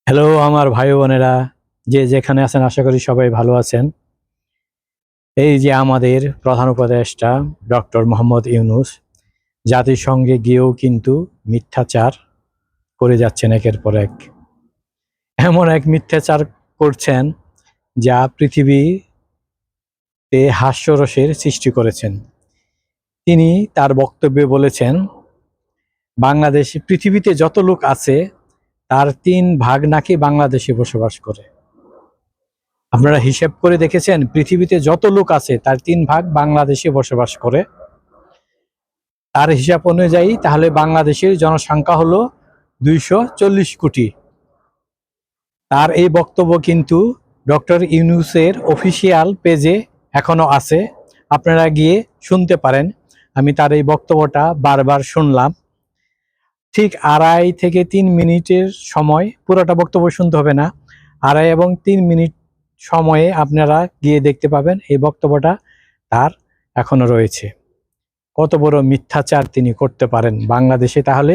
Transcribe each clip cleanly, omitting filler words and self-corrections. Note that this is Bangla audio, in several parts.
হ্যালো আমার ভাই বোনেরা, যে যেখানে আছেন আশা করি সবাই ভালো আছেন। এই যে আমাদের প্রধান উপদেষ্টা ডক্টর মোহাম্মদ ইউনূস জাতিসংঘে গিয়েও কিন্তু মিথ্যাচার করে যাচ্ছেন একের পর এক। এমন এক মিথ্যাচার করছেন যা পৃথিবীতে হাস্যরসের সৃষ্টি করেছেন। তিনি তার বক্তব্যে বলেছেন, বাংলাদেশে পৃথিবীতে যত লোক আছে তার 3 ভাগ নাকি বাংলাদেশে বসবাস করে। আপনারা হিসেব করে দেখেছেন, পৃথিবীতে যত লোক আছে তার 3 ভাগ বাংলাদেশে বসবাস করে। তার হিসাব অনুযায়ী তাহলে বাংলাদেশের জনসংখ্যা হলো 240 কোটি। তার এই বক্তব্য কিন্তু ডক্টর ইউনূসের অফিসিয়াল পেজে এখনো আছে, আপনারা গিয়ে শুনতে পারেন। আমি তার এই বক্তব্যটা বারবার শুনলাম। ঠিক 2.5 থেকে 3 মিনিটের সময়, পুরোটা বক্তব্য শুনতে হবে না, 2.5 এবং 3 মিনিট সময়ে আপনারা গিয়ে দেখতে পাবেন এই বক্তব্যটা তার এখনো রয়েছে। কত বড় মিথ্যাচার তিনি করতে পারেন। বাংলাদেশে তাহলে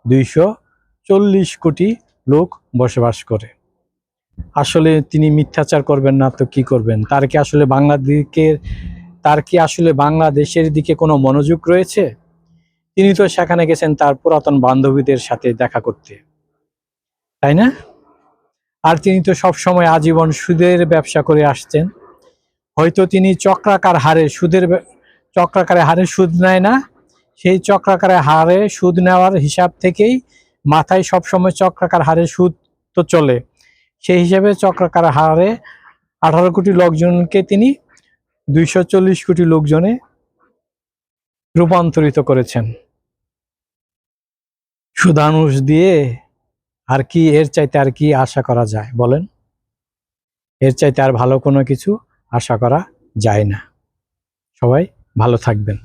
240 কোটি লোক বসবাস করে। আসলে তিনি মিথ্যাচার করবেন না তো কি করবেন? তার কি আসলে বাংলাদেশের দিকে কোনো মনোযোগ রয়েছে? তিনি তো সেখানে গেছেন তার পুরাতন বান্ধবীদের সাথে দেখা করতে, তাই না? আর তিনি তো সবসময় আজীবন সুদের ব্যবসা করে আসছেন। হয়তো তিনি চক্রাকারে হারে সুদ নেয় না, সেই চক্রাকারে হারে সুদ নেওয়ার হিসাব থেকেই মাথায় সবসময় চক্রাকার হারে সুদ তো চলে, সেই হিসাবে চক্রাকার হারে 18 কোটি লোকজনকে তিনি 240 কোটি লোকজনে রূপান্তরিত করেছেন। সুদানুষ দিয়ে এর চাইতে আর কি আশা করা যায় বলেন? এর চাইতে আর ভালো কোনো কিছু আশা করা যায় না। সবাই ভালো থাকবেন।